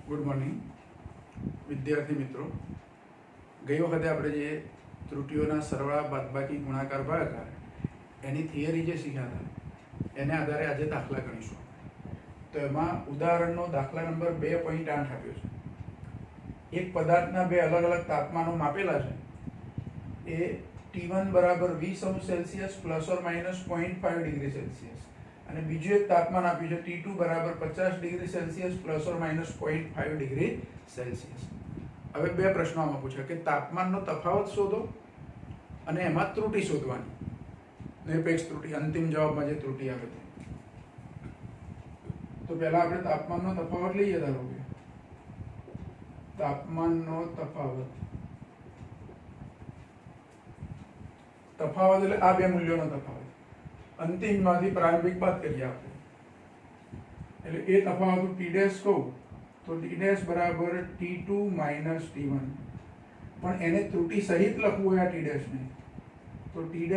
Good morning વિદ્યાર્થી મિત્રો. ગઈ વખતે આપણે જે ત્રુટીઓના સરવાળા બાદબાકી ગુણાકાર ભાગાકાર એની થિયરી જે શીખ્યા હતા એને આધારે આજે દાખલા ગણીશું. તો એમાં ઉદાહરણનો દાખલા નંબર 2.8 આપ્યો છે. એક પદાર્થના બે અલગ અલગ તાપમાનો માપેલા છે. એ T1 બરાબર 20 Celsius plus or minus 0.5 degree Celsius અને બીજું એક તાપમાન આપ્યું છે T2 બરાબર 50 degree Celsius plus or minus 0.5 degree Celsius. હવે બે પ્રશ્નો આમાં પૂછ્યા કે તાપમાનનો તફાવત શોધો અને એમાં ત્રુટી શોધવાની, નિરપેક્ષ ત્રુટી, અંતિમ જવાબમાં જે ત્રુટી આવે તે. તો પહેલા આપણે તાપમાનનો તફાવત લઈએ. ધારો કે તાપમાનનો તફાવત એટલે આ બે મૂલ્યોનો તફાવત. અંતિમમાંથી પ્રારંભિક બાદ કરીએ આપણે, એટલે એ તફાવત T' કહું તો T' બરાબર T2 માઇનસ T1. પણ એને ત્રુટી સહિત લખવું હોય આ T' ને, તો T'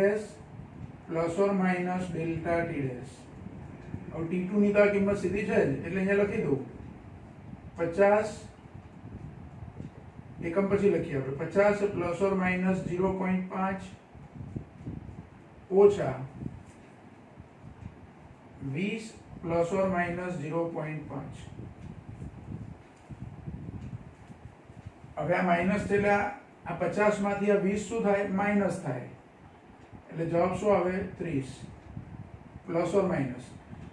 plus or minus delta T'. હવે T2 ની તો આ કિંમત સીધી છે જ, એટલે અહીંયા લખી દઉં 50 એકમ પછી લખીએ આપણે 50 પ્લસ ઓર માઇનસ 0.5 ઓછા 20 પ્લસ ઓર માઇનસ 0.5. હવે આ માઇનસ છે એટલે આ 50 માંથી આ 20 શું થાય? માઇનસ થાય. એટલે જવાબ શું આવે? 30 પ્લસ ઓર માઇનસ.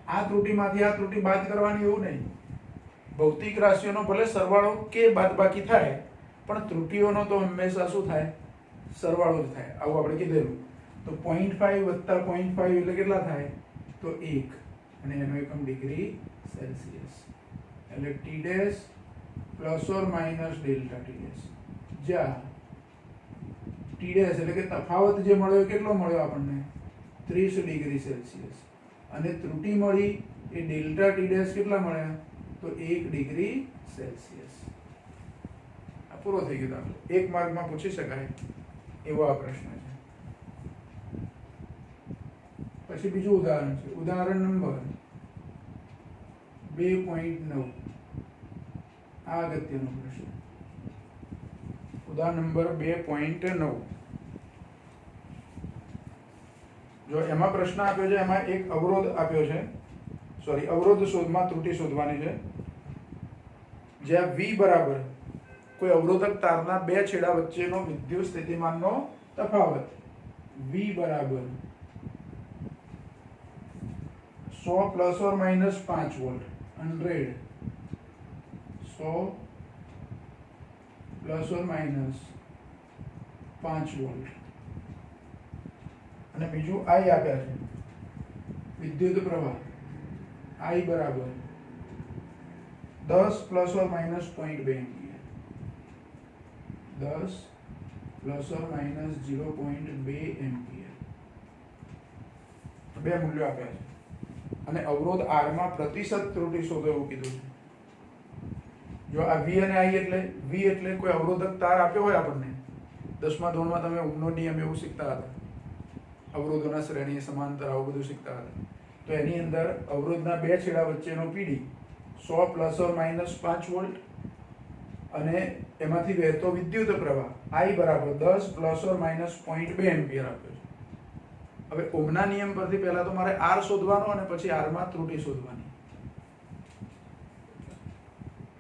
આ ત્રુટીમાંથી આ ત્રુટી બાદ કરવાની એવું નહીં. ભૌતિક રાશિઓનો ભલે સરવાળો કે બાદબાકી થાય પણ ત્રુટીઓનો તો હંમેશા શું થાય? સરવાળો જ થાય. આવું આપણે કીધેલું. તો 0.5 વત્તા 0.5 એટલે કેટલા થાય? તો 1 અને એનો એકમ ડિગ્રી સેલ્સિયસ. એટલે T' plus or minus delta T'. જ્યાં T' એટલે કે તફાવત જે મળ્યો કેટલો મળ્યો આપણને? 30 ડિગ્રી સેલ્સિયસ. અને ત્રુટી મળી એ ડેલ્ટા T' કેટલા મળ્યા? તો 1 ડિગ્રી સેલ્સિયસ. આ પૂરો થઈ ગયો દાખલો. એક માર્કમાં પૂછી શકાય એવો આ પ્રશ્ન છે. પછી બીજું ઉદાહરણ છે, ઉદાહરણ નંબર 2.9. આ અગત્યનો પ્રશ્ન. ઉદાહરણ નંબર 2.9. જો એમાં પ્રશ્ન આપ્યો છે, એમાં એક અવરોધ આપ્યો છે, અવરોધ શોધમાં ત્રુટી શોધવાની છે. જ્યાં V બરાબર કોઈ અવરોધક તારના બે છેડા વચ્ચેનો વિદ્યુત સ્થિતિમાનનો તફાવત V બરાબર 100 plus or minus 5 volt, 100 plus or minus 5 volt. અને બીજું I આપ્યા છે, વિદ્યુત પ્રવાહ I બરાબર 10 plus or minus 0.2 ampere, 10 plus or minus 0.2 ampere. બે મૂલ્યો આપ્યા છે. અને અવરોધ R માં પ્રતિશત ત્રુટી શોધો એવું કીધું છે. જો આ V અને I એટલે V એટલે કોઈ અવરોધક તાર આપ્યો હોય આપણને, 10મા ધોરણમાં તમે ઓહ્મનો નિયમ એવું શીખતા હતા, અવરોધોના શ્રેણી સમાંતર આવું બધું શીખતા હતા. તો એની અંદર અવરોધના બે છેડા વચ્ચેનો PD 100 plus or minus 5 volt અને એમાંથી વહેતો વિદ્યુત પ્રવાહ I બરાબર 10 પ્લસ ઓર માઇનસ 0.2 એમ્પિયર આપ્યો છે. હવે ઓહ્મના નિયમ પરથી પહેલા તો મારે R શોધવાનો અને પછી R માં ત્રુટી શોધવાની.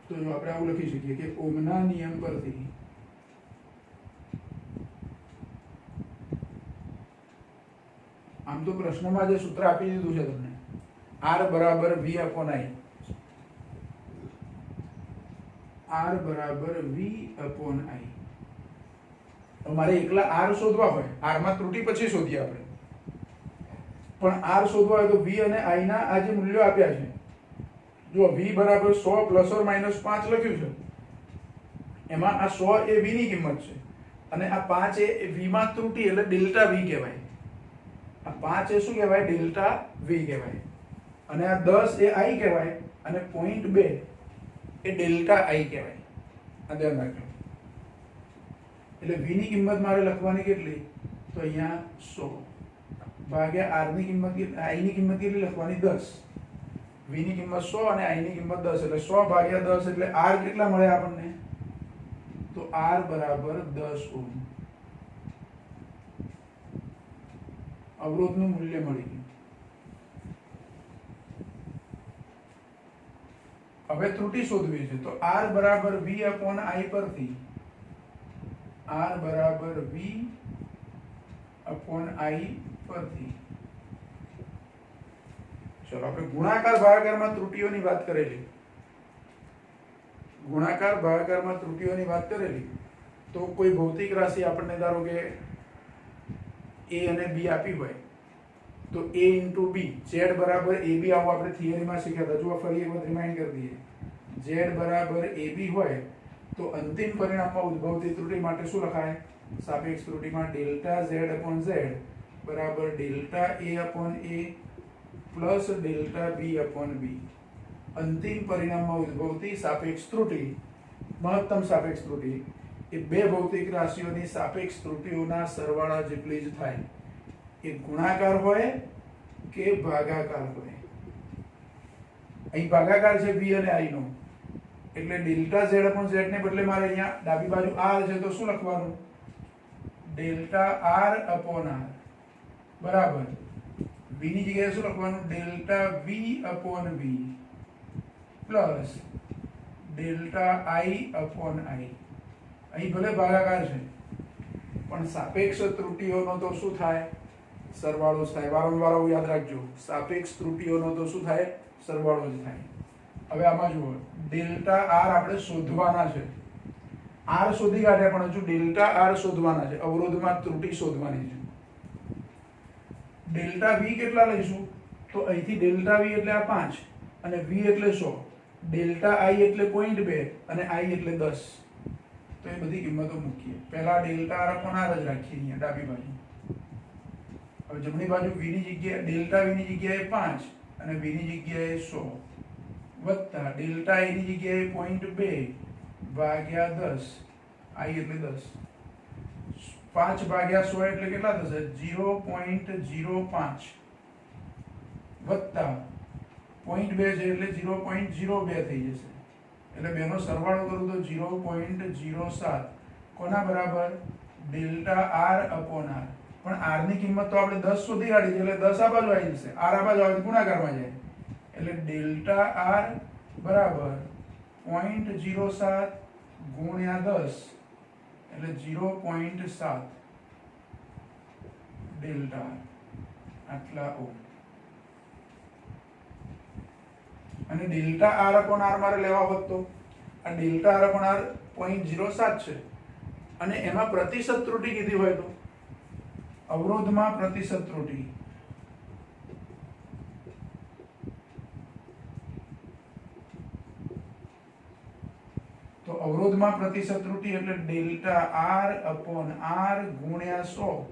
તો જો આપણે આવું લખી શકીએ કે ઓહ્મના નિયમ પરથી આમ તો પ્રશ્નમાં જે સૂત્ર આપી દીધું છે તમને, R બરાબર V અપોન I, R બરાબર V અપોન I. મારે એકલા R શોધવા હોય, R માં ત્રુટી પછી શોધીએ આપણે, પણ R શોધવા હોય તો V અને I ના આ જે મૂલ્યો આપ્યા છે, જો V બરાબર 100 પ્લસ ઓર માઇનસ 5 લખ્યું છે, એમાં આ 100 એ V ની કિંમત છે અને આ 5 એ V માં ત્રુટી એટલે ડેલ્ટા V કહેવાય. આ 5 એ શું કહેવાય? ડેલ્ટા V કહેવાય. અને આ 10 એ I કહેવાય અને 0.2 એ ડેલ્ટા I કહેવાય. આ ધ્યાન રાખજો. એટલે V ની કિંમત મારે લખવાની કેટલી? તો અહીંયા 100 ભાગ્યા R ની કિંમત, I ની કિંમત કેટલી લખવાની? 10. v ની કિંમત 100 અને i ની કિંમત 10 એટલે 100 ભાગ્યા 10 એટલે r કેટલા મળે આપણને? તો r બરાબર 10 ઓહ્મ અવરોધનું મૂલ્ય મળી ગયું. હવે ત્રુટિ શોધવી છે તો r બરાબર v upon i પરથી r બરાબર v upon i પરથી ચલો આપણે ગુણાકાર ભાગાકારમાં ત્રુટિઓની વાત કરેલી. ગુણાકાર ભાગાકારમાં ત્રુટિઓની વાત કરેલી. તો કોઈ ભૌતિક રાશિ આપણને ધારો કે a અને b આપી હોય તો a into b z બરાબર ab આવું આપણે થિયરીમાં શીખ્યા હતા. જો ફરી એક વખત રિમાઇન્ડ કરી દઈએ. z બરાબર ab હોય તો અંતિમ પરિણામમાં ઉદ્ભવતી ત્રુટિ માટે શું લખાય? સાપેક્ષ ત્રુટિમાં ડેલ્ટા z upon z બરાબર delta a upon a plus delta b upon b. અંતિમ પરિણામમાં ઉદ્ભવતી સાપેક્ષ ત્રુટિ, મહત્તમ સાપેક્ષ ત્રુટિ એ બે ભૌતિક રાશિઓની સાપેક્ષ ત્રુટિઓના સરવાળા જેટલી જ થાય. એ ગુણાકાર હોય કે ભાગાકાર હોય. અહીં ભાગાકાર છે v અને i નો એટલે ડેલ્ટા z upon z ને બદલે મારે અહીંયા ડાબી બાજુ r છે તો શું લખવાનું? ડેલ્ટા r upon r બરાબર v ની જગ્યાએ શું લખવાનું? Delta v upon v plus delta i upon i. અહીં ભલે ભાગાકાર છે પણ સાપેક્ષ ત્રુટિઓનો તો શું થાય? સરવાળો જ થાય. વારંવાર આવું યાદ રાખજો. સાપેક્ષ ત્રુટિઓનો તો શું થાય? સરવાળો જ થાય. હવે આમાં જુઓ ડેલ્ટા r આપણે શોધવાના છે. r શોધી કાઢ્યા પણ હજુ ડેલ્ટા r શોધવાના છે. અવરોધમાં ત્રુટિ શોધવાની છે. ડેલ્ટા v કેટલા લઈશું? તો અહીંથી ડેલ્ટા v એટલે આ 5 અને v એટલે 100. ડેલ્ટા i એટલે 0.2 અને i એટલે 10. તો એ બધી કિંમતો મૂકીએ. પહેલા ડેલ્ટા r upon r જ રાખીએ અહીંયા ડાબી બાજુ. હવે જમણી બાજુ v ની જગ્યાએ ડેલ્ટા v ની જગ્યાએ 5 અને v ની જગ્યાએ 100 વત્તા ડેલ્ટા i ની જગ્યાએ 0.2 ભાગ્યા 10 i એટલે 10. 5 ભાગ્યા 100 એટલે કેટલા થશે? 0.05 વત્તા 0.2 છે એટલે 0.02 થઈ જશે. એટલે બેનો સરવાળો કરું તો 0.07 કોના બરાબર? Delta r upon r. પણ r ની કિંમત તો આપણે 10 શોધી કાઢી છે એટલે 10 આ બાજુ આવી જશે. r આ બાજુ આવે ગુણાકારમાં જાય એટલે ડેલ્ટા r બરાબર 0.07 ગુણ્યા 10 એટલે 0.7 ડેલ્ટા આટલા ઓહ્મ. અને ડેલ્ટા r upon r મારે લેવા હોત તો આ ડેલ્ટા r upon r 0.07 છે અને એમાં પ્રતિશત ત્રુટિ કીધી હોય તો અવરોધમાં પ્રતિશત ત્રુટિ તો અવરોધમાં પ્રતિશત ત્રુટિ એટલે ડેલ્ટા r upon r ગુણ્યા 100.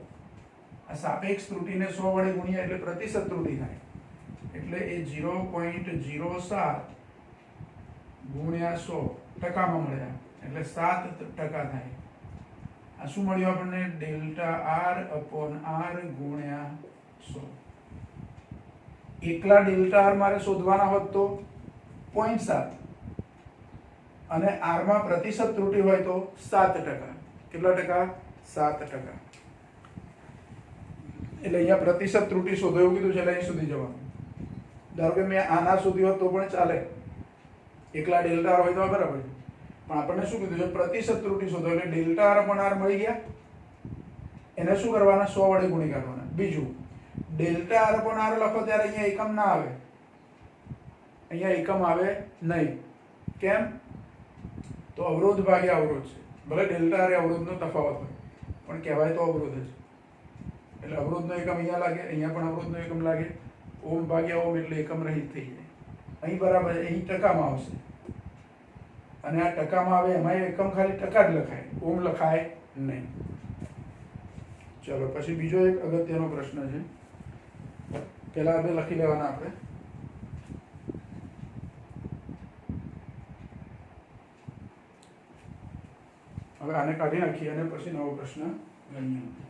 આ સાપેક્ષ ત્રુટિને 100 વડે ગુણ્યા એટલે પ્રતિશત ત્રુટિ થાય એટલે એ 0.07 ગુણ્યા 100 ટકામાં મળ્યા એટલે 7% થાય. આ શું મળ્યું આપણને? ડેલ્ટા r upon r ગુણ્યા 100. એકલા ડેલ્ટા r મારે શોધવાના હોત તો 0.7 અને r માં પ્રતિશત ત્રુટિ હોય તો 7%. કેટલા ટકા? 7%. એટલે અહીંયા પ્રતિશત ત્રુટિ શોધો એવું કીધું છે એટલે અહીં સુધી જવાનું. ધારો કે મેં આના શોધ્યું હોત તો પણ ચાલે. એકલા ડેલ્ટા r હોય તો બરાબર છે. પણ આપણને શું કીધું છે? પ્રતિશત ત્રુટિ શોધો એટલે ડેલ્ટા r upon r મળી ગયા. એને શું કરવાના? 100 વડે ગુણી કાઢવાના. બીજું ડેલ્ટા r upon r લખો ત્યારે અહીંયા એકમ ના આવે. અહીંયા એકમ આવે નહીં. કેમ? તો અવરોધ ભાગ્યા અવરોધ છે. ભલે ડેલ્ટા r એ અવરોધનો તફાવત હોય પણ કહેવાય તો અવરોધ જ. એટલે અવરોધનો એકમ અહીંયા લાગે, અહીંયા પણ અવરોધનો એકમ લાગે. ઓમ ભાગ્યા ઓમ એટલે એકમ રહિત થઈ જાય. અહીં બરાબર અહીં ટકામાં આવશે અને આ ટકામાં આવે એમાં એકમ ખાલી ટકા જ લખાય, ઓમ લખાય નહીં. ચલો પછી બીજો એક અગત્યનો પ્રશ્ન છે. પહેલા બે લખી લેવાના આપણે. હવે આને કાઢી નાખીએ અને પછી નવો પ્રશ્ન ગણીએ.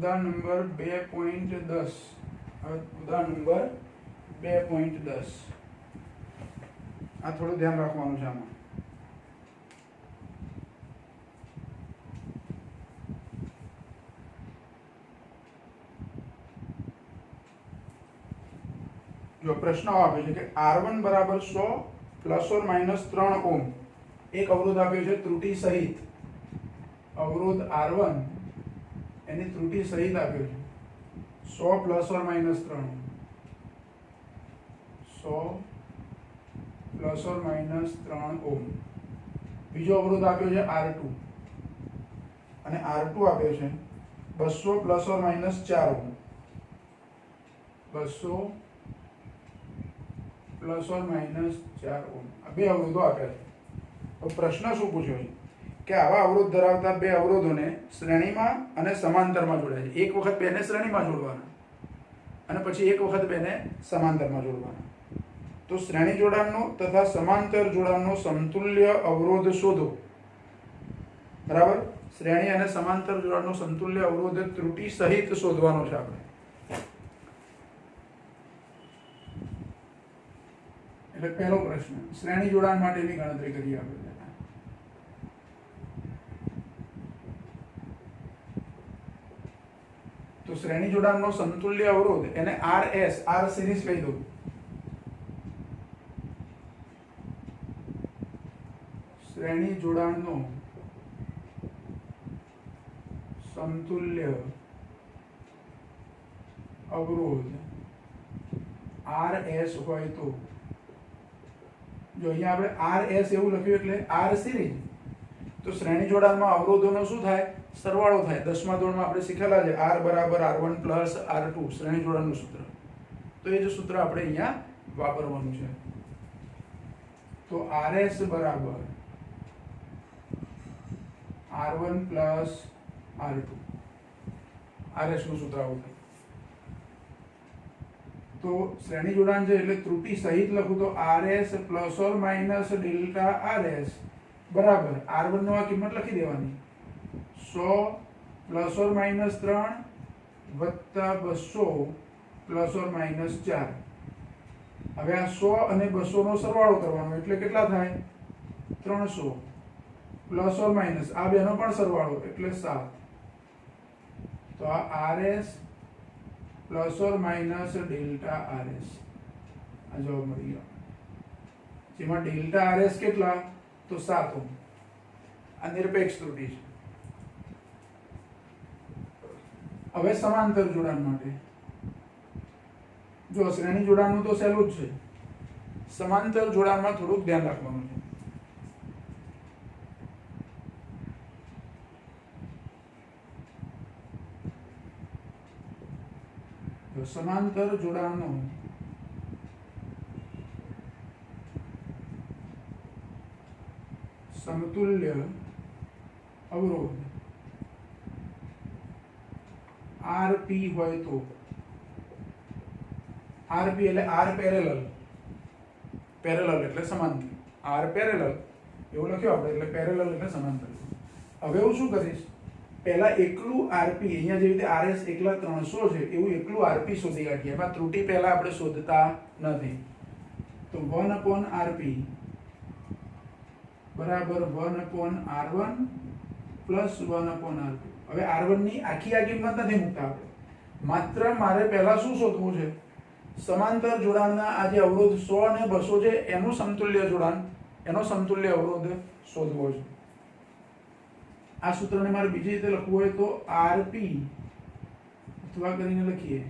ઉદાહરણ નંબર 2.10. હવે ઉદાહરણ નંબર 2.10. આ થોડું ધ્યાન રાખવાનું છે આમાં. જો પ્રશ્ન આપે છે કે R1 બરાબર 100 પ્લસ ઓર માઇનસ 3 ઓહ્મ એક અવરોધ આપ્યો છે ત્રુટિ સહિત. અવરોધ R1 એની ત્રુટિ સહિત આપ્યો છે 100 plus or minus 3 100 plus or minus 3 ohm. બીજો અવરોધ આપ્યો છે R2 અને R2 આપ્યો છે 200 plus or minus 4 ohm. 200 plus or minus 4 ohm. આ બે અવરોધો આપ્યા છે. તો પ્રશ્ન શું પૂછ્યો છે કે આવા અવરોધ ધરાવતા બે અવરોધોને શ્રેણીમાં અને સમાંતરમાં જોડાય છે. એક વખત બેને શ્રેણીમાં જોડવાના અને પછી એક વખત બેને સમાંતરમાં જોડવાના. તો શ્રેણી જોડાણનો તથા સમાંતર જોડાણનો સમતુલ્ય અવરોધ શોધો. બરાબર. શ્રેણી અને સમાંતર જોડાણનો સમતુલ્ય અવરોધ ત્રુટિ સહિત શોધવાનો છે આપણે. એટલે પહેલો પ્રશ્ન શ્રેણી જોડાણ માટેની ગણતરી કરીએ આપણે. તો શ્રેણી જોડાણનો સમતુલ્ય અવરોધ એને RS R સિરીઝ લઈ દો. શ્રેણી જોડાણનો સમતુલ્ય અવરોધ RS હોય તો જો અહીંયા આપણે RS એવું લખ્યું એટલે R સિરીઝ. તો શ્રેણી જોડાણમાં અવરોધોનો શું થાય? સરવાળો થાય. 10મા ધોરણમાં આપણે શીખેલા છે R બરાબર R1 પ્લસ R2 શ્રેણી જોડાણનું સૂત્ર. તો એ જ સૂત્ર આપણે અહીંયા વાપરવાનું છે. તો RS બરાબર R1 પ્લસ R2 RS નું સૂત્ર આવું થાય. તો શ્રેણી જોડાણ છે એટલે ત્રુટિ સહિત લખું તો RS plus or minus delta RS બરાબર R1 નો આ કિંમત લખી દેવાની 100 પ્લસ ઓર માઇનસ 3 વત્તા 200 પ્લસ ઓર માઇનસ 4. હવે આ 100 અને 200 નો સરવાળો કરવાનો એટલે કેટલા થાય? 300 પ્લસ ઓર માઇનસ આ બેનો પણ સરવાળો એટલે 7. તો આ RS plus or minus delta RS આ જવાબ મળી ગયો. જેમાં ડેલ્ટા RS કેટલા? તો 7 ઓહ્મ. આ નિરપેક્ષ ત્રુટિ છે. હવે સમાંતર જોડાણ માટે જો શ્રેણી જોડાણનું તો સહેલું જ છે. સમાંતર જોડાણમાં થોડુંક ધ્યાન રાખવાનું છે. સમાંતર જોડાણનો સમતુલ્ય અવરોધ RP હોય તો RP એટલે R પેરેલલ એટલે સમાંતર. R પેરેલલ એવું લખ્યું આપણે એટલે પેરેલલ એટલે સમાંતર. હવે હું શું કરીશ? પહેલા એકલું RP અહીંયા જેવી રીતે RS એકલા 300 છે એવું એકલું RP શોધી કાઢીએ. એમાં ત્રુટિ પહેલા આપણે શોધતા નથી. તો 1/RP બરાબર 1/R1 પ્લસ 1/R2. હવે R1 ની આખી આ કિંમત નથી મૂકતા આપણે. માત્ર મારે પહેલા શું શોધવું છે? સમાંતર જોડાણના આ જે અવરોધ 100 અને 200 છે એનું સમતુલ્ય જોડાણ, એનો સમતુલ્ય અવરોધ શોધવો છે. આ સૂત્રને મારે બીજી રીતે લખવું હોય તો RP અથવા કરીને લખીએ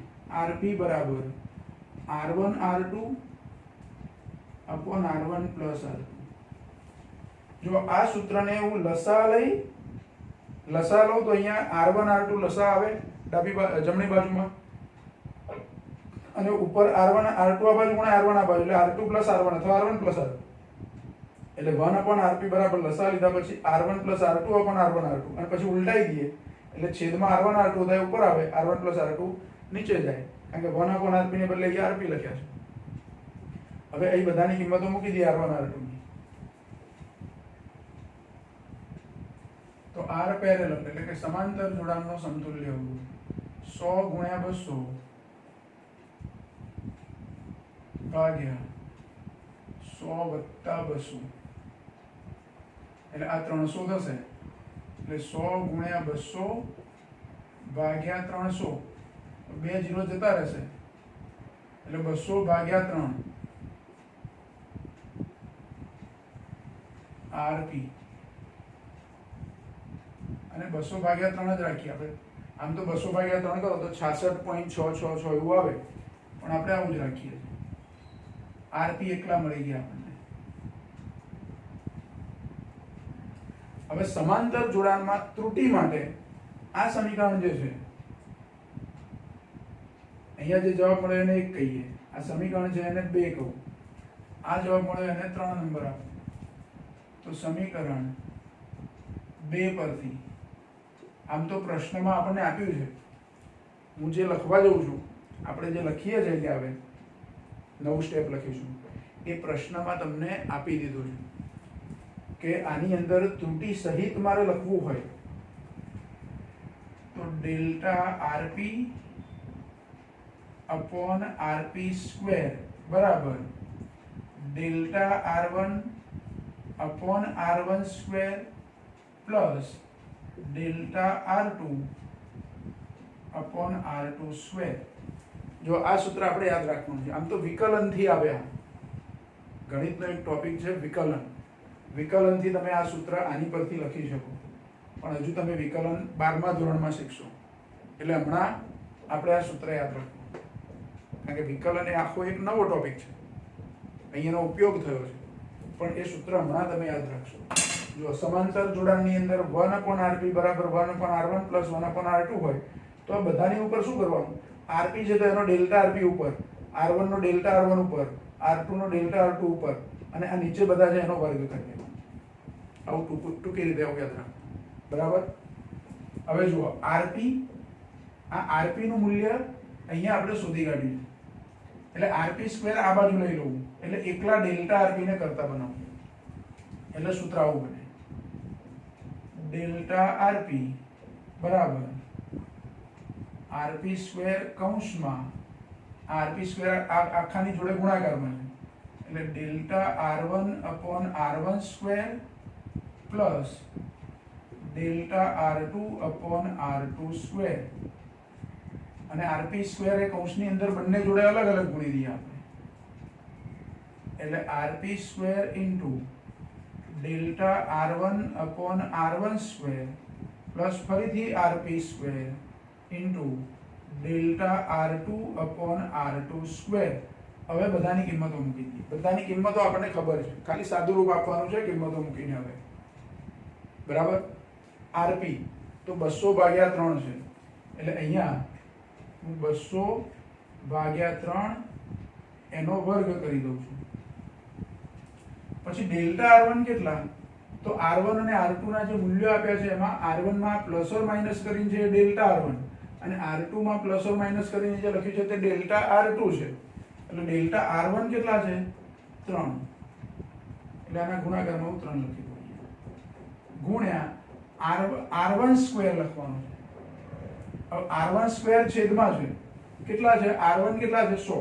RP બરાબર R1 R2 upon R1 plus R2. જો આ સૂત્રને હું લસા લઉં તો અહીંયા R1 R2 લસા આવે જમણી બાજુમાં અને ઉપર R1 R2 આ બાજુ ગુણ્યા R1 આ બાજુ એટલે R2 plus R1 અથવા R1 plus R2 એટલે 1/RP બરાબર લસા લીધા પછી R1 plus R2 upon R1 R2 અને પછી ઉલટાઈ દઈએ એટલે છેદમાં R1 R2 થાય ઉપર આવે R1 plus R2 નીચે જાય કારણ કે 1/RP ને બદલે અહીંયા RP લખ્યા છે. હવે અહીં બધાની કિંમતો મૂકી દઈએ R1 R2 ની. તો R પેરેલલ એટલે કે સમાંતર જોડાણનો સમતુલ્ય અવરોધ 100 ગુણ્યા 200 ભાગ્યા 100 વત્તા 200 એટલે આ 300 થશે એટલે 100 ગુણ્યા 200 ભાગ્યા 300 બે 0 જતા રહેશે એટલે 200 ભાગ્યા 3 આરપી અને 200 ભાગ્યા 3 જ રાખીએ આપણે. આમ તો 200 ભાગ્યા 3 કરો તો 66.666 એવું આવે, પણ આપણે આવું જ રાખીએ છીએ. આરપી એકલા મળી ગયા આપણને. હવે સમાંતર જોડાણમાં ત્રુટિ માટે આ સમીકરણ જે છે, અહીંયા જે જવાબ મળે એને 1 કહીએ, આ સમીકરણ છે એને 2 કહું, આ જવાબ મળે એને 3 નંબર આપો. તો સમીકરણ 2 પરથી, આમ તો પ્રશ્નમાં આપણને આપ્યું છે, હું જે લખવા જઉં છું, આપણે જે લખીએ છીએ ત્યાં હવે નવું સ્ટેપ લખીશું, એ પ્રશ્નમાં તમને આપી દીધું છે કે આની અંદર ત્રુટિ સહિત મારે લખવું હોય તો delta RP upon RP square बराबर delta R1 upon R1 square plus delta R2 upon R2 square. जो आ सूत्र આપણે યાદ રાખવાનું છે. આમ તો વિકલન થી આવ્યા, ગણિતનો એક ટોપિક છે વિકલન. વિકલન થી તમે આ સૂત્ર આની પરથી લખી શકો, પણ હજુ તમે વિકલન 12મા ધોરણમાં શીખશો, એટલે હમણાં આપણે આ સૂત્ર યાદ રાખવું, કારણ કે વિકલન એ આખો એક નવો ટોપિક છે, અહીંયાનો ઉપયોગ થયો છે, પણ એ સૂત્ર હમણાં તમે યાદ રાખશો. જો સમાંતર જોડાણની અંદર 1/rp બરાબર 1/r1 પ્લસ 1/r2 હોય તો આ બધાની ઉપર શું કરવાનું? rp છે તો એનો ડેલ્ટા rp ઉપર, r1 નો ડેલ્ટા r1 ઉપર, r2 નો ડેલ્ટા r2 ઉપર, અને આ નીચે બધા છે એનો વર્ગ કરી દેવાનો. આવું ટૂંકી રીતે આવું યાદ રાખો. બરાબર. હવે જુઓ rp, આ rp નું મૂલ્ય અહીંયા આપણે શોધી કાઢ્યું છે, એટલે આરપી સ્ક્વેર આ બાજુ લઈ લઉં, એટલે એકલા ડેલ્ટા આરપી ને કરતા બનાવું, એટલે સૂત્ર આવું બને ડેલ્ટા આરપી બરાબર આરપી સ્ક્વેર કૌંસમાં આરપી સ્ક્વેર આખાની જોડે ગુણાકારમાં છે, એટલે delta R1 upon R1 square plus delta R2 upon R2 square, અને આરપી સ્ક્વેર એ કૌંસની અંદર બંને જોડે અલગ અલગ ગુણી દઈએ આપણે, એટલે RP square into delta R1 upon R1 square plus ફરીથી RP square into delta R2 upon R2 square. હવે બધાની કિંમતો મૂકી દઈએ. બધાની કિંમતો આપણને ખબર છે, ખાલી સાદું રૂપ આપવાનું છે કિંમતો મૂકીને. હવે બરાબર. આરપી તો 200 ભાગ્યા 3 છે, એટલે અહીંયા હું 200 ભાગ્યા 3 એનો વર્ગ કરી દઉં છું. પછી ડેલ્ટા R1 કેટલા? તો R1 અને R2 ના જે મૂલ્યો આપ્યા છે એમાં R1 માં પ્લસ ઓર માઈનસ કરીને છે ડેલ્ટા R1, અને R2 માં પ્લસ ઓર માઈનસ કરીને જે લખ્યું છે તે ડેલ્ટા R2 છે. એટલે ડેલ્ટા R1 કેટલા છે? 3. એટલે આના ગુણાકારમાં હું 3 લખી દઉં, ગુણ્યા R1 સ્ક્વેર લખવાનું છે. હવે R1 સ્ક્વેર છેદમાં છે કેટલા છે? R1 કેટલા છે? 100.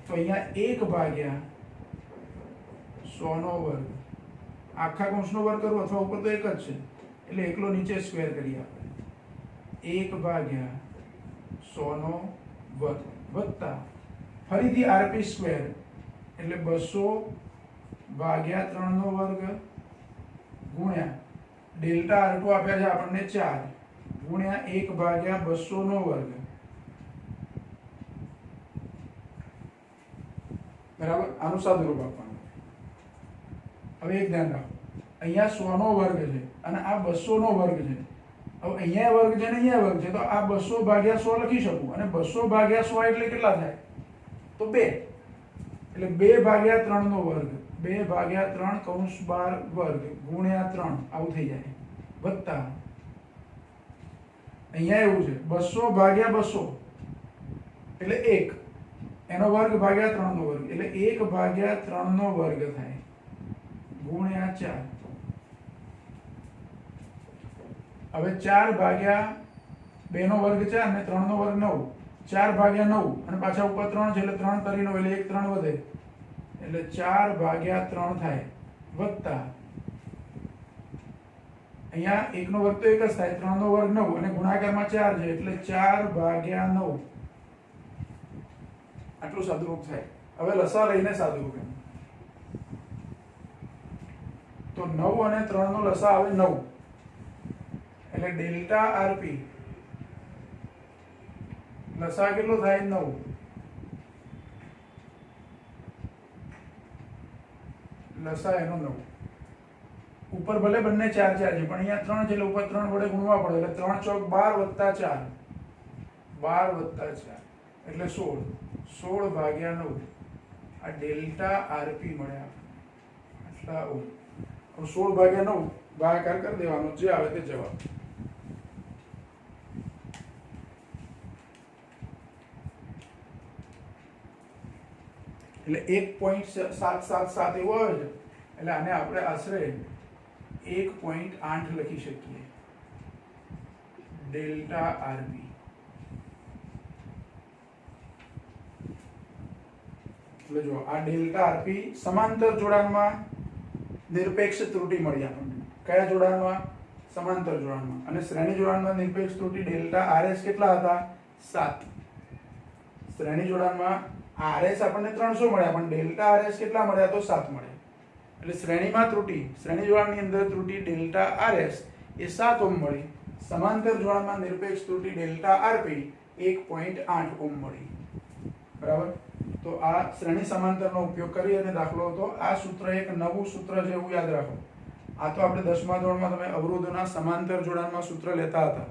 તો અહીંયા 1 ભાગ્યા 100 નો વર્ગ, આખા કૌંસનો વર્ગ કરો અથવા ઉપર તો એક જ છે એટલે એકલો નીચે સ્ક્વેર કરીએ આપણે, 1 ભાગ્યા 100 નો વર્ગ વત્તા ફરીથી આરપી સ્ક્વેર એટલે 200 ભાગ્યા 3 નો વર્ગ ગુણ્યા ડેલ્ટા R2 આપ્યા છે આપણને 4 ગુણ્યા 1 ભાગ્યા 200 નો વર્ગ. બરાબર. આનું સાદું રૂપ આપવાનું. હવે એક ધ્યાન રાખો, અહીંયા 100 નો વર્ગ છે અને આ 200 નો વર્ગ છે. હવે અહીંયા વર્ગ છે ને અહીંયા વર્ગ છે, તો આ 200 ભાગ્યા 100 લખી શકું, અને 200 ભાગ્યા 100 એટલે કેટલા થાય? તો 2. એટલે 2 ભાગ્યા 3 નો વર્ગ, 2 ભાગ્યા 3 કૌંસ 12 વર્ગ ગુણ્યા 3 આવું થઈ જાય, વત્તા અહીંયા એવું છે 200 ભાગ્યા 200 એટલે 1, એનો વર્ગ ભાગ્યા 3 નો વર્ગ એટલે 1 ભાગ્યા 3 નો વર્ગ થાય ગુણ્યા 4. હવે 4 ભાગ્યા 2 નો વર્ગ 4 ને 3 નો વર્ગ 9, 4 ભાગ્યા 9 અને પાછા ઉપર 3 છે એટલે 3 તરી 9 એટલે 1 3 વધે એટલે 4 ભાગ્યા 3 થાય વત્તા અહીંયા 1 નો વર્ગ તો 1 જ થાય, 3 નો વર્ગ 9 અને ગુણાકારમાં 4 છે એટલે 4 ભાગ્યા 9 આટલું સાદુરૂપ થાય. હવે લસા લઈને સાદુરૂપ એમ તો 9 અને 3 નો લસા આવે 9 એટલે ડેલ્ટા આરપી લસા કેટલો થાય 9 લસા એનો 9 ઉપર ભલે બંને 4 4 છે પણ અહીંયા 3 છે એટલે ઉપર 3 વડે ગુણવા પડે એટલે 3 ચોક 12 + 4 12 + 4 એટલે 16 ભાગ્યા 9 આ ડેલ્ટા આરપી મળ્યા આટલા ઓમ. 16 ભાગ્યા 9 ભાગાકાર કરી દેવાનો જે આવે તે જવાબ. એટલે 1.777 એવો આવે છે એટલે આને આપણે આશરે 1.8 લખી શકીએ ડેલ્ટા આરબી. એટલે જો આ ડેલ્ટા આરપી સમાંતર જોડાણમાં નિરપેક્ષ ત્રુટી મળી આપણને. કયા જોડાણમાં? સમાંતર જોડાણમાં. અને શ્રેણી જોડાણમાં નિરપેક્ષ ત્રુટી ડેલ્ટા આરએસ કેટલા હતા? 7. શ્રેણી જોડાણમાં આરએસ આપણને 300 મળ્યા પણ ડેલ્ટા આરએસ કેટલા મળ્યા? તો 7 મળ્યા. એટલે શ્રેણીમાં ત્રુટી, શ્રેણી જોડાણની અંદર ત્રુટી ડેલ્ટા આરએસ એ 7 ઓહ્મ મળી. સમાંતર જોડાણમાં નિરપેક્ષ ત્રુટી ડેલ્ટા આરપી 1.8 ઓહ્મ મળી. બરાબર. તો આ શ્રેણી સમાંતરનો ઉપયોગ કરી અને દાખલો હતો. આ સૂત્ર એક નવું સૂત્ર છે એવું યાદ રાખો. આ તો આપણે 10મા ધોરણમાં તમે અવરોધોના સમાંતર જોડાણમાં સૂત્ર લેતા હતા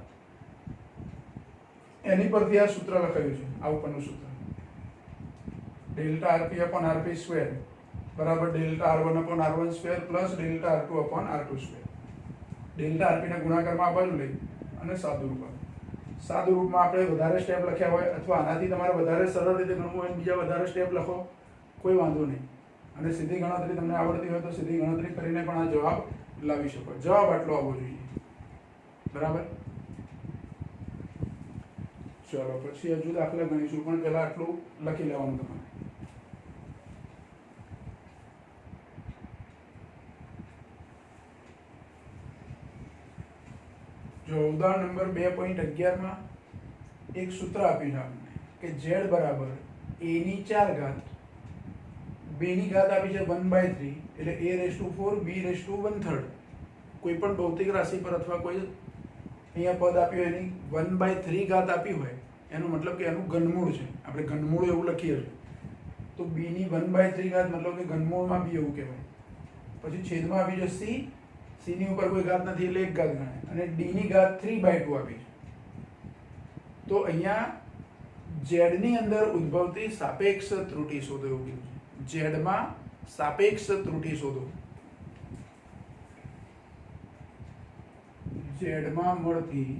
એની પરથી આ સૂત્ર લખાયું છે. આ ઉપરનું સૂત્ર delta RP upon RP square બરાબર delta R one upon R one square plus delta R two upon R two square. Delta RP ને ગુણાકારમાં આ બાજુ લઈ અને સાદું રૂપ. સાદું રૂપમાં આપણે વધારે સ્ટેપ લખ્યા હોય અથવા આનાથી તમારે વધારે સરળ રીતે ગણવું હોય બીજા વધારે સ્ટેપ લખો કોઈ વાંધો નહીં. અને સીધી ગણતરી તમને આવડતી હોય તો સીધી ગણતરી કરીને પણ આ જવાબ લાવી શકો. જવાબ આટલો આવવો જોઈએ. બરાબર. ચલો પછી હજુ દાખલા ગણીશું પણ પહેલા આટલું લખી લેવાનું તમારે. જો ઉદાહરણ નંબર 2.11 માં એક સૂત્ર આપ્યું છે આપણને કે z બરાબર a ની 4 ઘાત 2 ની ઘાત આપી છે 1/3 એટલે a⁴ b⁴ કોઈ પણ ભૌતિક રાશિ પર અથવા કોઈ અહીંયા પદ આપ્યું એની 1/3 ઘાત આપી હોય એનો મતલબ કે એનું ઘનમૂળ છે. આપણે ઘનમૂળ એવું લખીએ છીએ તો b ની 1/3 ઘાત મતલબ કે ઘનમૂળમાં b એવું કહેવાય. પછી છેદમાં આપી છે c ની ઉપર કોઈ ઘાત નથી એટલે એક ઘાત ગણાય અને d ની ઘાત 3/2 આપી છે. તો અહીંયા z ની અંદર ઉદ્ભવતી સાપેક્ષ ત્રુટી શોધો એવું કીધું છે. z માં સાપેક્ષ ત્રુટી શોધો. z માં મળતી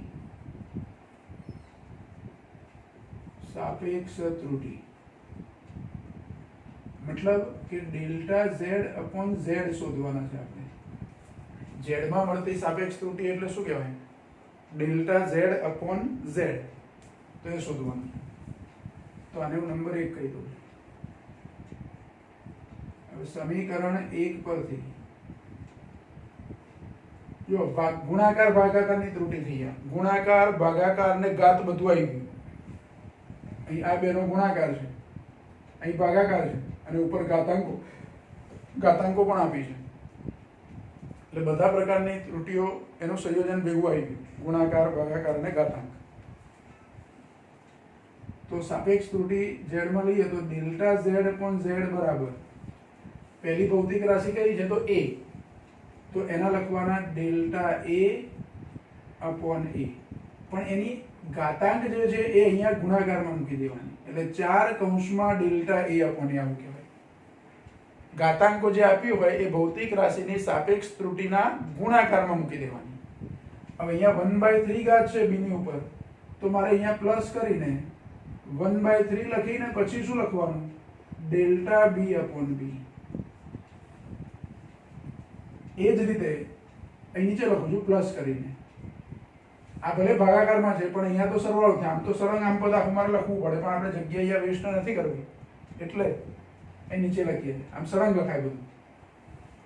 સાપેક્ષ ત્રુટી મતલબ કે ડેલ્ટા z અપોન z શોધવાના છે આપણે. z માં મળતી સાપેક્ષ ત્રુટી એટલે શું કહેવાય? Delta z upon z. તો એ શોધવાનું છે. તો આને હું નંબર 1 કહી દઉં. હવે સમીકરણ 1 પરથી જો ગુણાકાર ભાગાકારની ત્રુટી થઈ ગયા. ગુણાકાર ભાગાકાર ને ઘાત બધું આવી ગયું. અહીં આ બેનો ગુણાકાર છે, અહીં ભાગાકાર છે અને ઉપર ઘાતાંકો પણ આપી છે. એટલે બધા પ્રકારની ત્રુટીઓ એનું સંયોજન ભેગું આવી ગયું. ગુણાકાર ભાગાકાર અને ઘાતાંક. તો સાપેક્ષ ત્રુટી z માં લઈએ તો ડેલ્ટા z અપોન z બરાબર પહેલી ભૌતિક રાશિ કઈ છે? તો a. તો એના લખવાના ડેલ્ટા a અપોન a. પણ એની ઘાતાંક જે છે એ અહીંયા ગુણાકારમાં મૂકી દેવાની. એટલે 4 કૌંસમાં ડેલ્ટા a અપોન a આવું કહેવાય. ઘાતાંકો જે આપ્યું હોય એ ભૌતિક રાશિની સાપેક્ષ ત્રુટીના ગુણાકારમાં મૂકી દેવાની. હવે અહીંયા 1/3 ઘાત છે b ની ઉપર તો મારે અહીંયા પ્લસ કરીને 1/3 લખીને પછી શું લખવાનું? Delta b upon b. એ જ રીતે અહીં નીચે લખું છું પ્લસ કરીને. આ ભલે ભાગાકારમાં છે પણ અહીંયા તો સરવાળો થાય. આમ તો સળંગ આમ પદ આખું મારે લખવું પડે પણ આપણે જગ્યા અહીંયા વેસ્ટ નથી કરવી એટલે એ નીચે લખીએ. આમ સળંગ લખાય બધું.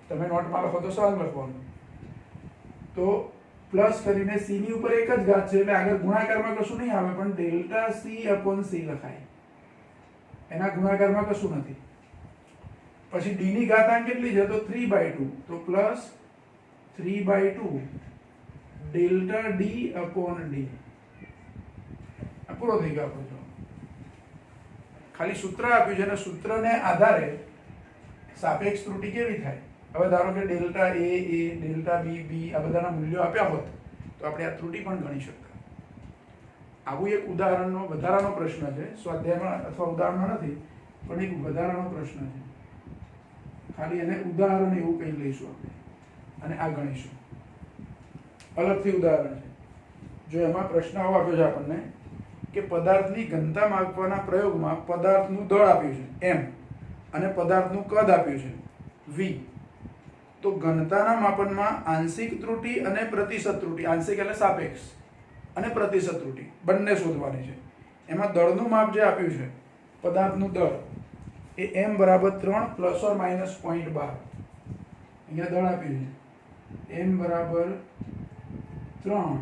તમે નોટમાં લખો તો સળંગ લખવાનું. તો પ્લસ કરીને c ની ઉપર એક જ ઘાત છે એટલે આગળ ગુણાકારમાં કશું નહીં આવે પણ ડેલ્ટા c અપોન c લખાય. એના ગુણાકારમાં કશું નથી. પછી d ની ઘાતાંક કેટલી છે તો 3/2 તો plus 3/2 delta d upon d. આ પૂરો થઈ ગયો આપણો જવાબ. ખાલી સૂત્ર આપ્યું છે અને સૂત્રને આધારે સાપેક્ષ ત્રુટિ કેવી થાય. હવે ધારો કે ડેલ્ટા a ડેલ્ટા b આ બધાના મૂલ્યો આપ્યા હોત તો આપણે આ ત્રુટિ પણ ગણી શકતા. આવું એક ઉદાહરણનો વધારાનો પ્રશ્ન છે. સ્વાધ્યાયમાં અથવા ઉદાહરણમાં નથી પણ એક વધારાનો પ્રશ્ન છે. ખાલી એને ઉદાહરણ એવું કંઈ લઈશું આપણે અને આ ગણીશું. અલગથી ઉદાહરણ છે. જો એમાં પ્રશ્ન આવો આપ્યો છે આપણને કે પદાર્થની ઘનતા માપવાના પ્રયોગમાં પદાર્થનું દળ આપ્યું છે m અને પદાર્થનું કદ આપ્યું છે v. તો ઘનતાના માપનમાં આંશિક ત્રુટિ અને પ્રતિશત ત્રુટિ, આંશિક એટલે સાપેક્ષ, અને પ્રતિશત ત્રુટિ બંને શોધવાની છે. એમાં દળનું માપ જે આપ્યું છે પદાર્થનું દળ એ m બરાબર 3 પ્લસ ઓર માઇનસ 0.12. અહીંયા દળ આપ્યું છે m બરાબર 3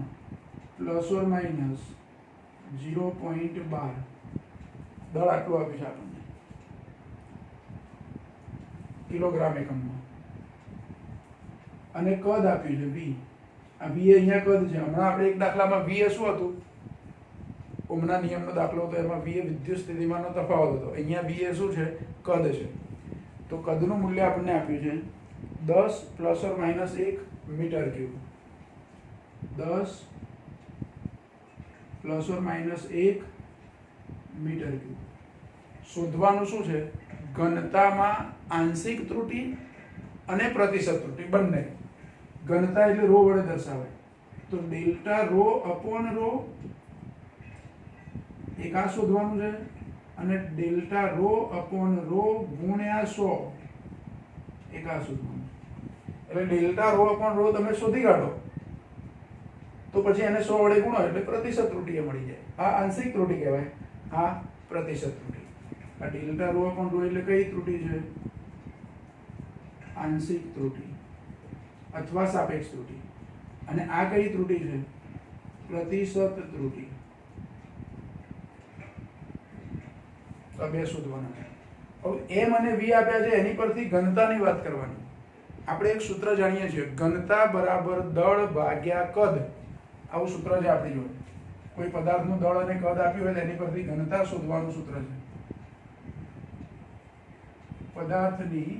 પ્લસ ઓર માઇનસ 0.12. દળ આટલું આપ્યું છે આપણને કિલોગ્રામ એકમમાં. અને કદ આપ્યું છે v. આ v અહીંયા કદ છે. હમણાં આપણે એક દાખલામાં v એ શું હતું, ઓહમના નિયમનો દાખલો હતો, એમાં v એ વિદ્યુત સ્થિતિમાનનો તફાવત હતો. અહીંયા v એ શું છે, કદ છે. તો કદનું મૂલ્ય આપણને આપ્યું છે 10 plus or minus 1 metre cube. 10 plus or minus 1 metre cube. શોધવાનું શું છે, ઘનતામાં આંશિક ત્રુટિ અને પ્રતિશત ત્રુટિ બંને. ઘનતા એટલે રો વડે દર્શાવાય તો ડેલ્ટા રો અપોન રો એક આ શોધવાનું છે અને ડેલ્ટા રો અપોન રો ગુણ્યા 100 એક આ શોધવાનું. એટલે ડેલ્ટા રો અપોન રો તમે શોધી કાઢો તો પછી એને 100 વડે ગુણો એટલે પ્રતિશત ત્રુટિ મળી જાય. આ આંશિક ત્રુટિ કહેવાય, આ પ્રતિશત ત્રુટિ. આ ડેલ્ટા રો અપોન રો એટલે કઈ ત્રુટિ છે, આંશિક ત્રુટિ અથવા સાપેક્ષ ત્રુટિ. અને આ કઈ ત્રુટિ છે, પ્રતિશત ત્રુટિ. તો બે શોધવાના છે. હવે m અને v આપ્યા છે એની પરથી ઘનતાની વાત કરવાની. આપણે એક સૂત્ર જાણીએ છીએ, ઘનતા બરાબર દળ ભાગ્યા કદ. આવું સૂત્ર છે આપણી જોડે. કોઈ પદાર્થનું દળ અને કદ આપ્યું હોય એની પરથી ઘનતા શોધવાનું સૂત્ર છે. પદાર્થની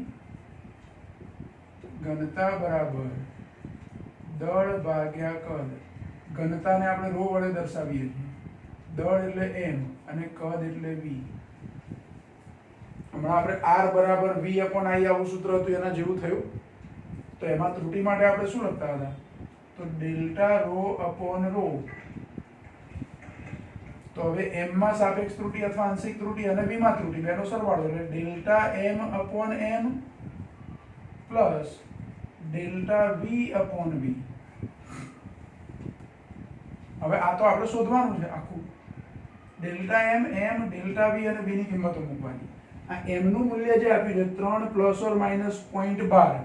ઘનતા બરાબર દળ ભાગ્યા કદ. ઘનતાને આપણે રો વડે દર્શાવીએ છીએ. દળ એટલે m અને કદ એટલે v. હમણાં આપણે r બરાબર v અપોન i આવું સૂત્ર હતું, એના જેવું થયું. તો એમાં ત્રુટિ માટે આપણે શું લખતા હતા, તો ડેલ્ટા રો અપોન રો. તો હવે m માં સાપેક્ષ ત્રુટિ અથવા આંશિક ત્રુટિ અને v માં ત્રુટિ બેનો સરવાળો એટલે delta m upon m plus delta v upon v. હવે આ તો આપણે શોધવાનું છે આખું. ડેલ્ટા m ડેલ્ટા v અને v ની કિંમતો મૂકવાની. આ m નું મૂલ્ય જે આપ્યું છે 3 પ્લસ ઓર માઇનસ 0.12.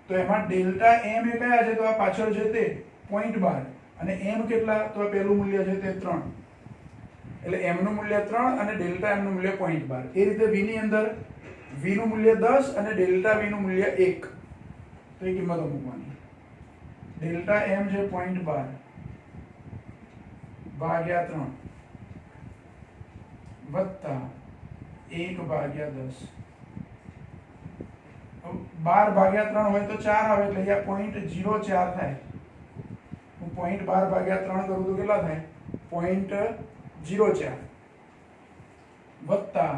તો એમાં ડેલ્ટા m એ કયા છે, તો આ પાછળ છે તે 0.12 અને m કેટલા, તો આ પહેલું મૂલ્ય છે તે 3. એટલે m નું મૂલ્ય 3 અને ડેલ્ટા m નું મૂલ્ય 0.12. એ રીતે v ની અંદર v નું મૂલ્ય 10 અને ડેલ્ટા v નું મૂલ્ય 1. તો એ કિંમતો મૂકવાની. ડેલ્ટા m છે 0.12 ભાગ્યા 3 વત્તા 1 ભાગ્યા 10. 12 ભાગ્યા 3 હોય તો 4 આવે એટલે અહીંયા 0.04 થાય. હું 0.12 ભાગ્યા 3 કરું તો કેટલા થાય, 0.04 વત્તા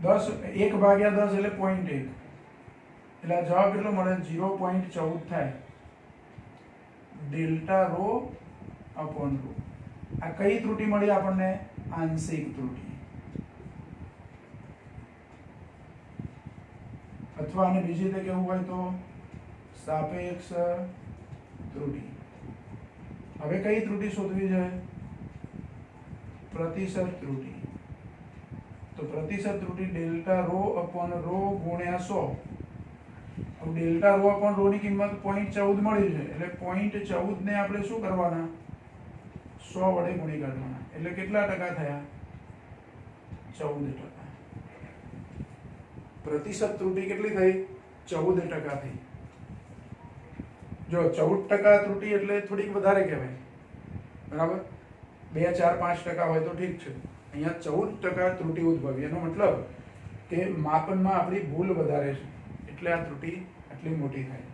10 1 ભાગ્યા 10 એટલે 0.1 એટલે આ જવાબ કેટલો મળે, 0.14 થાય. Delta rho upon rho. આ કઈ ત્રુટિ મળી આપણને, આંશિક ત્રુટિ. અથવા આને બીજી રીતે કહેવું હોય તો સાપેક્ષ ત્રુટિ. હવે કઈ ત્રુટિ શોધવી છે? પ્રતિશત ત્રુટિ. તો પ્રતિશત ત્રુટિ ડેલ્ટા રો અપોન રો ગુણ્યા 100. હવે ડેલ્ટા રો અપોન રો ની કિંમત 0.14 મળી છે, એટલે 0.14 ને આપણે શું કરવાના? 100 વડે ગુણી કાઢવાના. એટલે કેટલા ટકા થયા? 14%. પ્રતિશત ત્રુટિ કેટલી થઈ? 14% થઈ. જો 14% ત્રુટિ એટલે થોડીક વધારે કહેવાય, બરાબર? 2, 4, 5% હોય તો ઠીક છે. અહીંયા 14% ત્રુટિ ઉદ્ભવી. એનો મતલબ કે માપનમાં આપણી ભૂલ વધારે છે, એટલે આ ત્રુટિ આટલી મોટી થાય.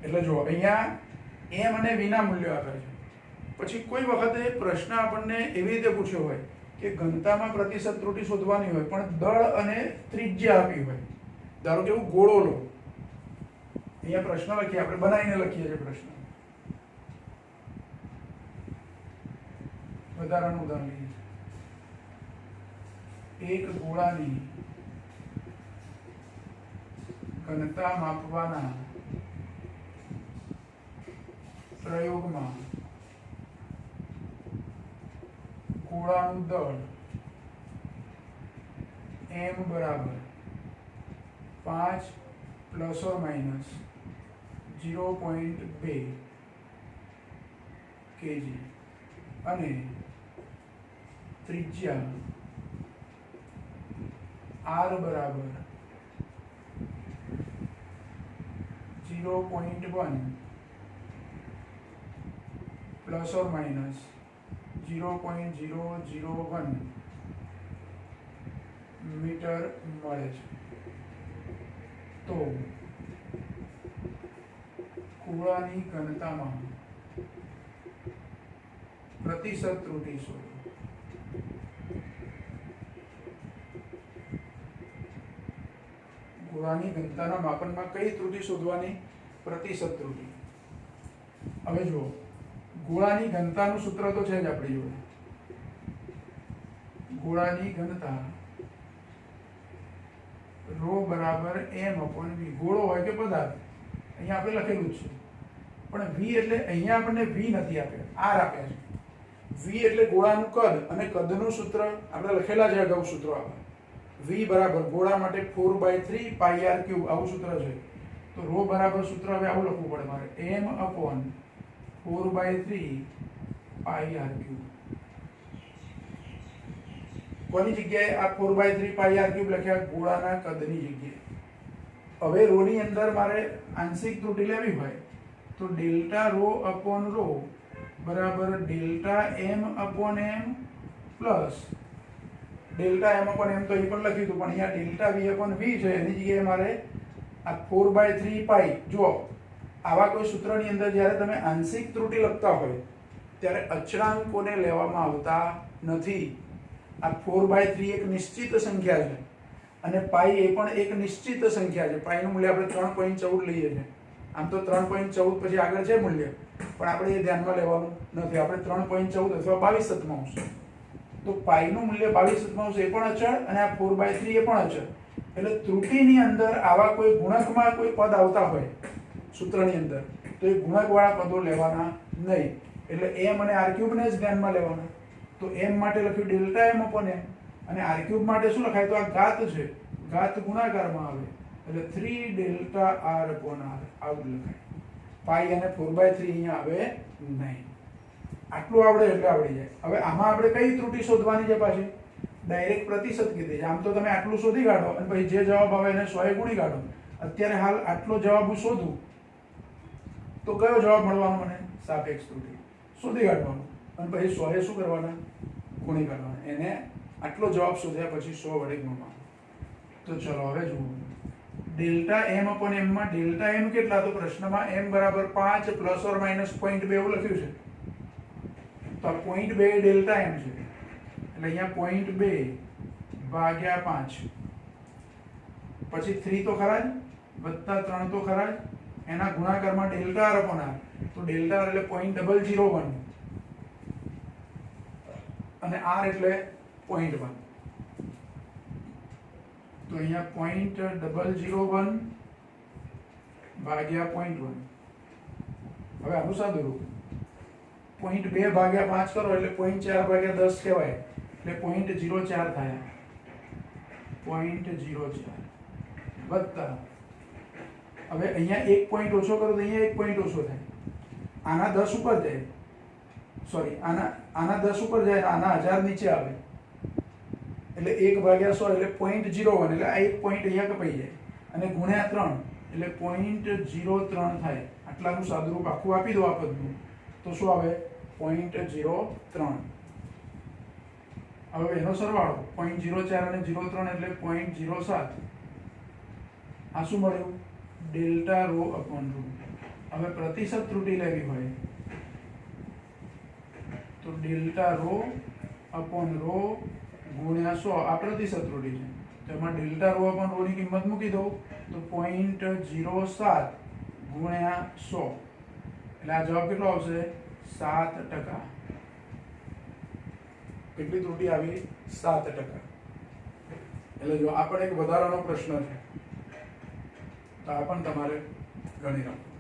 એટલે જો અહીંયા એમ અને વિના મૂલ્યો આપે છે. પછી કોઈ વખતે પ્રશ્ન આપણને એવી રીતે પૂછ્યો હોય કે ઘનતામાં પ્રતિશત ત્રુટિ શોધવાની હોય, પણ દળ અને ત્રિજ્યા આપી હોય. ધારો કે એવું ગોળો લો. અહીંયા પ્રશ્ન લખીએ, આપણે બનાવીને લખીએ છીએ પ્રશ્ન. વધારાનું ઉદાહરણ લઈએ. એક ગોળાની ઘનતા માપવાના પ્રયોગમાં ગોળાનું દળ m બરાબર 5 પ્લસ ઓર માઇનસ 0.2 kg અને ત્રિજ્યા r બરાબર 0.1 પ્લસ ઓર માઇનસ 0.001 મીટર મળે છે. તો ગોળાની ઘનતામાં પ્રતિશત ત્રુટિ શોધો. ગોળાની ઘનતાના માપનમાં કઈ ત્રુટિ શોધવાની? પ્રતિશત ત્રુટિ. હવે જુઓ, ગોળાની ઘનતાનું સૂત્ર તો છે જ આપણી જોડે. ગોળાની ઘનતા રો બરાબર m અપોન v. ગોળો હોય કે પદાર્થ, અહીંયા આપણે લખેલું જ છે, પણ v એટલે અહીંયા આપણને v નથી આપ્યા, r આપ્યા છે. v એટલે ગોળાનું કદ, અને કદનું સૂત્ર આપણે લખેલા છે અગાઉ સૂત્રો આપણે. v બરાબર ગોળા માટે 4/3 પાઈ r ક્યુબ, આવું સૂત્ર છે. તો રો બરાબર સૂત્ર હવે આવું લખવું પડે મારે, m અપોન 4/3 પાઈ r ક્યુબ. કોની જગ્યાએ આ 4/3 પાઈ r ક્યુબ લખ્યા? ગોળાના કદની જગ્યાએ. હવે રો ની અંદર મારે આંશિક ત્રુટિ લેવી હોય તો ડેલ્ટા રો અપોન રો બરાબર delta m upon m plus delta m upon m તો અહીં પણ લખ્યું હતું, પણ અહીંયા ડેલ્ટા v અપોન v છે, એની જગ્યાએ મારે આ 4/3 પાઈ. જુઓ, આવા કોઈ સૂત્રની અંદર જ્યારે તમે આંશિક ત્રુટિ લખતા હોય ત્યારે અચળાંકોને લેવામાં આવતા નથી. આ 4/3 એક નિશ્ચિત સંખ્યા છે, અને પાઈ એ પણ એક નિશ્ચિત સંખ્યા છે. પાઈનું મૂલ્ય આપણે 3.14 લઈએ છીએ. આમ તો 3.14 પછી આગળ છે મૂલ્ય, પણ આપણે એ ધ્યાનમાં લેવાનું નથી. આપણે 3.14 અથવા 22/7. તો પાઈનું મૂલ્ય 22/7 એ પણ અચળ, અને આ 4/3 એ પણ અચળ. એટલે ત્રુટિની અંદર આવા કોઈ ગુણકમાં કોઈ પદ આવતા હોય સૂત્રની અંદર, તો એ ગુણકવાળા પદો લેવાના નહીં. એટલે m અને r ક્યુબ ને જ ધ્યાનમાં લેવાના. તો m માટે લખ્યું ડેલ્ટા m અપોન m, અને r ક્યુબ માટે શું લખાય? તો આ ઘાત છે, ઘાત ગુણાકારમાં આવે, એટલે 3 ડેલ્ટા r અપોન r આવું લખાય. પાઈ અને 4/3 અહીંયા આવે નહીં. આટલું આવડે એટલે આવડી જાય. હવે આમાં આપણે કઈ ત્રુટિ શોધવાની છે? પાછી ડાયરેક્ટ પ્રતિશત કીધી છે. આમ તો તમે આટલું શોધી કાઢો અને પછી જે જવાબ આવે એને 100 ગુણી કાઢો. અત્યારે હાલ આટલો જવાબ હું શોધું તો કયો જવાબ મળવાનો મને? સાપેક્ષ ત્રુટિ શોધી કાઢવાનો, અને પછી 100 શું કરવાના? ગુણી કાઢવાના. એને આટલો જવાબ શોધ્યા પછી 100 વડે ગુણવાનો. તો ચલો હવે જુઓ, ડેલ્ટા m અપોન m માં ડેલ્ટા m કેટલા? તો પ્રશ્નમાં m બરાબર 5 પ્લસ ઓર માઇનસ 0.2 એવું લખ્યું છે. તો આ 0.2 ડેલ્ટા m છે, એટલે અહીંયા 0.2 ભાગ્યા 5, પછી 3 તો ખરા જ, વત્તા 3 તો ખરા જ, એના ગુણાકારમાં ડેલ્ટા r અપોન r. તો ડેલ્ટા r એટલે 0.001 અને r એટલે 0.1. તો અહીંયા 0.001 ભાગ્યા 0.1. હવે આનું સાદું રૂપ 0.2 ભાગ્યા 5 કરો એટલે 0.4 ભાગ્યા 10 કહેવાય, એટલે 0.04 થાય. 0.04 વત્તા, હવે અહીંયા 1 પોઈન્ટ ઓછો કરો તો અહીંયા 1 પોઈન્ટ ઓછો થાય. આના 10 ઉપર જાય, સોરી આના 10 ઉપર જાય, આના 1000 નીચે આવે, એટલે 1 ભાગ્યા 100 એટલે 0.01, એટલે આ 1 પોઈન્ટ અહીંયા કપાઈ જાય, અને ગુણ્યા 3 એટલે 0.03 થાય. આટલાનું સાદુરૂપ આખું આપી દો આ પદનું, તો શું આવે? 0.03. હવે એનો સરવાળો 0.04 અને 0.3 એટલે 0.07. આ શું મળ્યું? Delta rho upon rho. હવે પ્રતિશત ત્રુટિ લેવી હોય તો ડેલ્ટા રો અપોન રો ગુણ્યા 100. આ પ્રતિશત ત્રુટિ છે, તો એમાં ડેલ્ટા રો અપોન રો ની કિંમત મૂકી દો તો 0.07 ગુણ્યા 100, એટલે આ જવાબ કેટલો આવશે? 7%. કેટલી ત્રુટિ આવી? 7%. એટલે જો આ પણ એક વધારાનો પ્રશ્ન છે, તો આ પણ તમારે ગણી રાખો.